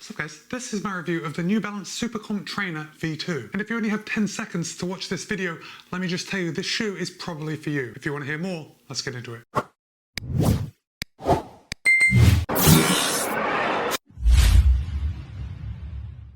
So guys, this is my review of the New Balance Supercomp Trainer V2. And if you only have 10 seconds to watch this video, let me just tell you this shoe is probably for you. If you want to hear more, let's get into it.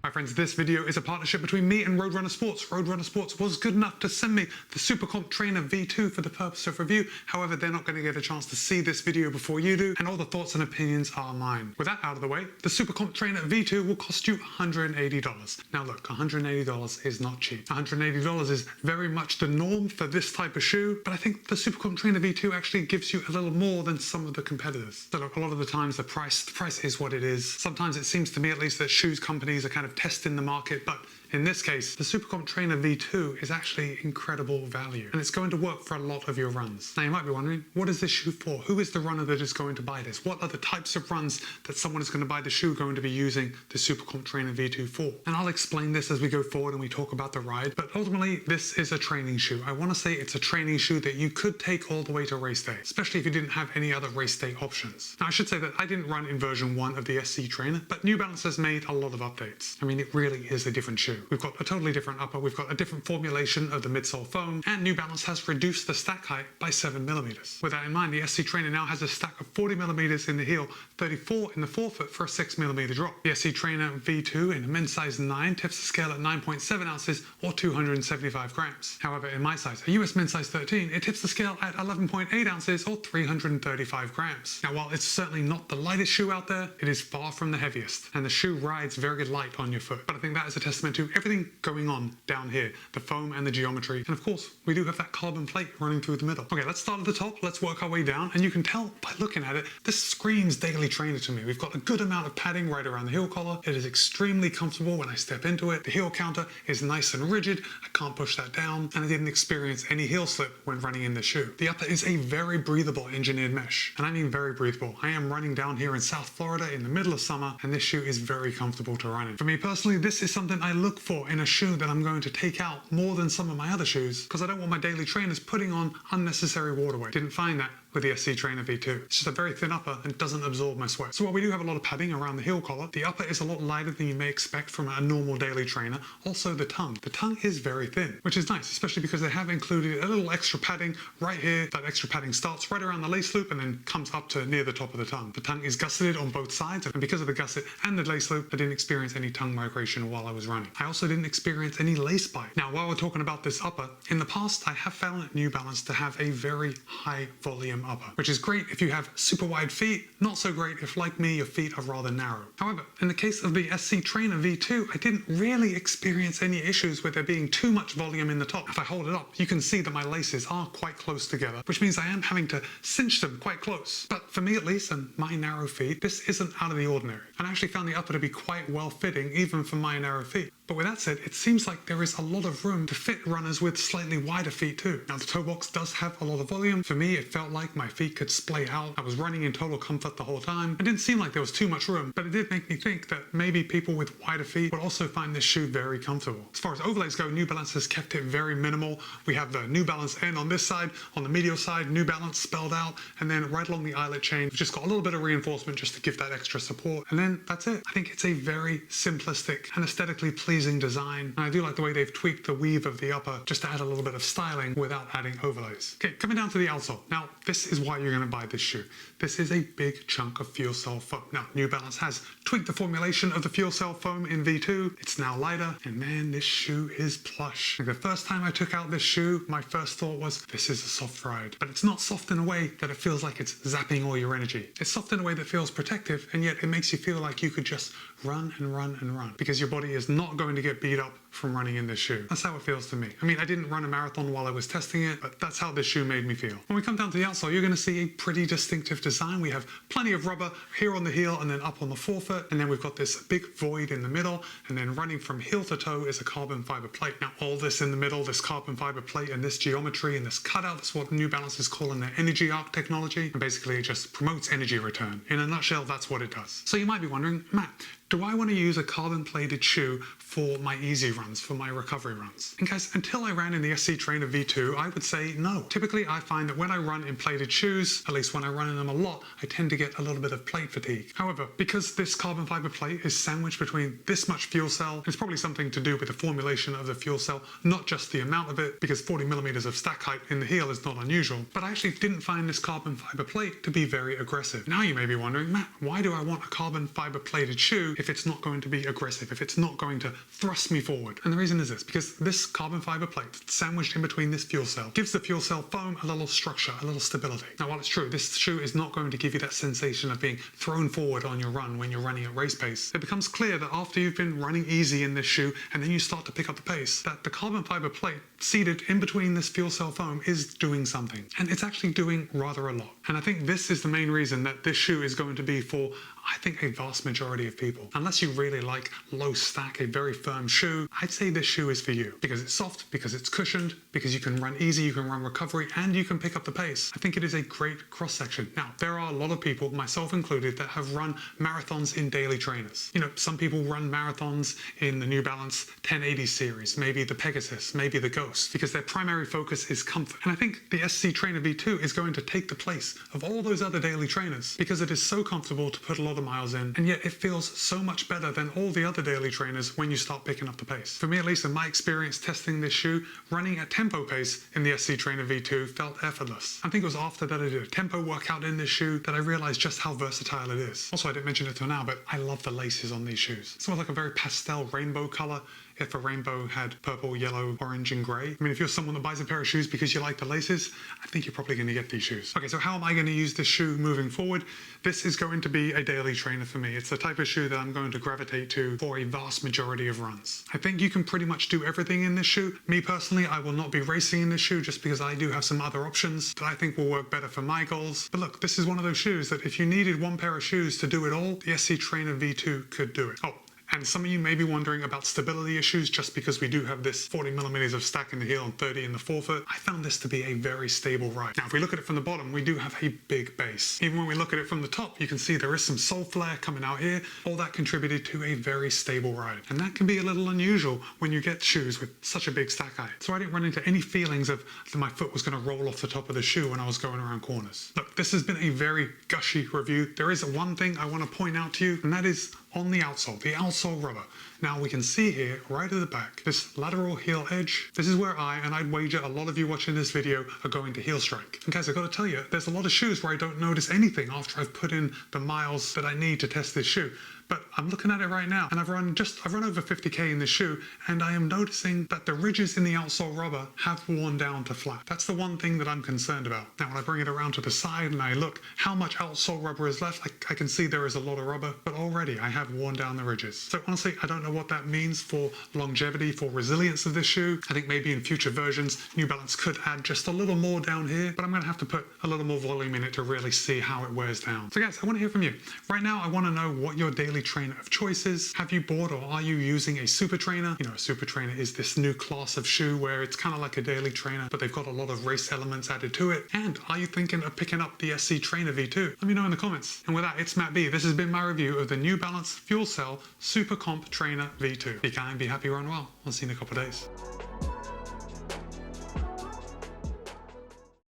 My friends, this video is a partnership between me and Roadrunner Sports. Roadrunner Sports was good enough to send me the Supercomp Trainer V2 for the purpose of review. However, they're not going to get a chance to see this video before you do, and all the thoughts and opinions are mine. With that out of the way, the Supercomp Trainer V2 will cost you $180. Now look, $180 is not cheap. $180 is very much the norm for this type of shoe, but I think the Supercomp Trainer V2 actually gives you a little more than some of the competitors. So look, a lot of the times the price is what it is. Sometimes it seems to me at least that shoes companies are kind of testing the market, but in this case, the Supercomp Trainer V2 is actually incredible value, and it's going to work for a lot of your runs. Now you might be wondering, what is this shoe for? Who is the runner that is going to buy this? What are the types of runs that someone is going to buy the shoe going to be using the Supercomp Trainer V2 for? And I'll explain this as we go forward and we talk about the ride, but ultimately this is a training shoe. I want to say it's a training shoe that you could take all the way to race day, especially if you didn't have any other race day options. Now I should say that I didn't run in version 1 of the SC Trainer, but New Balance has made a lot of updates. I mean, it really is a different shoe. We've got a totally different upper, we've got a different formulation of the midsole foam, and New Balance has reduced the stack height by 7mm. With that in mind, the SC Trainer now has a stack of 40mm in the heel, 34 in the forefoot for a 6mm drop. The SC Trainer V2 in a men's size 9 tips the scale at 9.7 ounces or 275 grams. However, in my size, a US men's size 13, it tips the scale at 11.8 ounces or 335 grams. Now while it's certainly not the lightest shoe out there, it is far from the heaviest, and the shoe rides very light on your foot. But I think that is a testament to everything going on down here, the foam and the geometry, and of course we do have that carbon plate running through the middle. Okay, let's start at the top, let's work our way down, and you can tell by looking at it, this screams Daily Trainer to me. We've got a good amount of padding right around the heel collar. It is extremely comfortable when I step into it. The heel counter is nice and rigid, I can't push that down, and I didn't experience any heel slip when running in the shoe. The upper is a very breathable engineered mesh, and I mean very breathable. I am running down here in South Florida in the middle of summer, and this shoe is very comfortable to run in. For me personally, this is something I look for in a shoe that I'm going to take out more than some of my other shoes, because I don't want my daily trainers putting on unnecessary water weight. Didn't find that with the SC Trainer V2. It's just a very thin upper and it doesn't absorb my sweat. So while we do have a lot of padding around the heel collar, the upper is a lot lighter than you may expect from a normal daily trainer. Also the tongue. The tongue is very thin, which is nice, especially because they have included a little extra padding right here. That extra padding starts right around the lace loop and then comes up to near the top of the tongue. The tongue is gusseted on both sides, and because of the gusset and the lace loop, I didn't experience any tongue migration while I was running. I also didn't experience any lace bite. Now, while we're talking about this upper, in the past I have found New Balance to have a very high volume upper, which is great if you have super wide feet, not so great if, like me, your feet are rather narrow. However, in the case of the SC Trainer V2, I didn't really experience any issues with there being too much volume in the top. If I hold it up, you can see that my laces are quite close together, which means I am having to cinch them quite close. But for me at least, and my narrow feet, this isn't out of the ordinary. And I actually found the upper to be quite well fitting, even for my narrow feet. But with that said, it seems like there is a lot of room to fit runners with slightly wider feet too. Now the toe box does have a lot of volume. For me, it felt like my feet could splay out. I was running in total comfort the whole time. It didn't seem like there was too much room, but it did make me think that maybe people with wider feet would also find this shoe very comfortable. As far as overlays go, New Balance has kept it very minimal. We have the New Balance N on this side, on the medial side, New Balance spelled out, and then right along the eyelet chain, we've just got a little bit of reinforcement just to give that extra support, and then that's it. I think it's a very simplistic and aesthetically pleasing design, and I do like the way they've tweaked the weave of the upper just to add a little bit of styling without adding overlays. Okay, coming down to the outsole. Now, this is why you're going to buy this shoe. This is a big chunk of fuel cell foam. Now, New Balance has tweaked the formulation of the fuel cell foam in V2. It's now lighter, and man, this shoe is plush. Like the first time I took out this shoe, my first thought was, this is a soft ride. But it's not soft in a way that it feels like it's zapping all your energy. It's soft in a way that feels protective, and yet it makes you feel like you could just run and run and run, because your body is not going to get beat up from running in this shoe. That's how it feels to me. I mean, I didn't run a marathon while I was testing it, but that's how this shoe made me feel. When we come down to the outsole, you're going to see a pretty distinctive design. We have plenty of rubber here on the heel and then up on the forefoot, and then we've got this big void in the middle, and then running from heel to toe is a carbon fiber plate. Now, all this in the middle, this carbon fiber plate and this geometry and this cutout, that's what New Balance is calling their energy arc technology, and basically it just promotes energy return. In a nutshell, that's what it does. So you might be wondering, Matt, Do I want to use a carbon plated shoe for my easy runs, for my recovery runs? And guys, until I ran in the SC Trainer V2, I would say no. Typically, I find that when I run in plated shoes, at least when I run in them a lot, I tend to get a little bit of plate fatigue. However, because this carbon fiber plate is sandwiched between this much fuel cell, it's probably something to do with the formulation of the fuel cell, not just the amount of it, because 40 millimeters of stack height in the heel is not unusual. But I actually didn't find this carbon fiber plate to be very aggressive. Now you may be wondering, Matt, why do I want a carbon fiber plated shoe if it's not going to be aggressive, if it's not going to thrust me forward? And the reason is this, because this carbon fiber plate sandwiched in between this fuel cell gives the fuel cell foam a little structure, a little stability. Now while it's true, this shoe is not going to give you that sensation of being thrown forward on your run when you're running at race pace. It becomes clear that after you've been running easy in this shoe and then you start to pick up the pace, that the carbon fiber plate seated in between this fuel cell foam is doing something. And it's actually doing rather a lot. And I think this is the main reason that this shoe is going to be for, I think, a vast majority of people. Unless you really like low stack, a very firm shoe, I'd say this shoe is for you. Because it's soft, because it's cushioned, because you can run easy, you can run recovery, and you can pick up the pace. I think it is a great cross-section. Now, there are a lot of people, myself included, that have run marathons in daily trainers. You know, some people run marathons in the New Balance 1080 series, maybe the Pegasus, maybe the Ghost, because their primary focus is comfort. And I think the SC Trainer V2 is going to take the place of all those other daily trainers because it is so comfortable to put a lot of miles in, and yet it feels so much better than all the other daily trainers when you start picking up the pace. For me, at least in my experience testing this shoe, running at tempo pace in the SC Trainer V2 felt effortless. I think it was after that I did a tempo workout in this shoe that I realized just how versatile it is. Also, I didn't mention it till now, but I love the laces on these shoes. It's sort of like a very pastel rainbow color. If a rainbow had purple, yellow, orange, and grey. I mean, if you're someone that buys a pair of shoes because you like the laces, I think you're probably going to get these shoes. Okay, so how am I going to use this shoe moving forward? This is going to be a daily trainer for me. It's the type of shoe that I'm going to gravitate to for a vast majority of runs. I think you can pretty much do everything in this shoe. Me personally, I will not be racing in this shoe just because I do have some other options that I think will work better for my goals. But look, this is one of those shoes that if you needed one pair of shoes to do it all, the SC Trainer V2 could do it. Oh, and some of you may be wondering about stability issues just because we do have this 40 millimeters of stack in the heel and 30 in the forefoot. I found this to be a very stable ride. Now, if we look at it from the bottom, we do have a big base. Even when we look at it from the top, you can see there is some sole flare coming out here. All that contributed to a very stable ride. And that can be a little unusual when you get shoes with such a big stack height. So I didn't run into any feelings of that my foot was going to roll off the top of the shoe when I was going around corners. Look, this has been a very gushy review. There is one thing I want to point out to you, and that is on the outsole rubber. Now we can see here, right at the back, this lateral heel edge. This is where I'd wager a lot of you watching this video are going to heel strike. And guys, I've got to tell you, there's a lot of shoes where I don't notice anything after I've put in the miles that I need to test this shoe. But I'm looking at it right now, and I've run over 50k in this shoe, and I am noticing that the ridges in the outsole rubber have worn down to flat. That's the one thing that I'm concerned about. Now, when I bring it around to the side and I look how much outsole rubber is left, I can see there is a lot of rubber, but already I have worn down the ridges. So honestly, I don't know what that means for longevity, for resilience of this shoe. I think maybe in future versions, New Balance could add just a little more down here, but I'm gonna have to put a little more volume in it to really see how it wears down. So guys, I wanna hear from you. Right now, I wanna know what your daily trainer of choice is. Have you bought or are you using a super trainer? You know, a super trainer is this new class of shoe where it's kind of like a daily trainer, but they've got a lot of race elements added to it. And are you thinking of picking up the SC Trainer V2? Let me know in the comments. And with that, it's Matt B. This has been my review of the New Balance Fuel Cell Super Comp Trainer V2. Be kind, be happy, run well. I'll see you in a couple of days.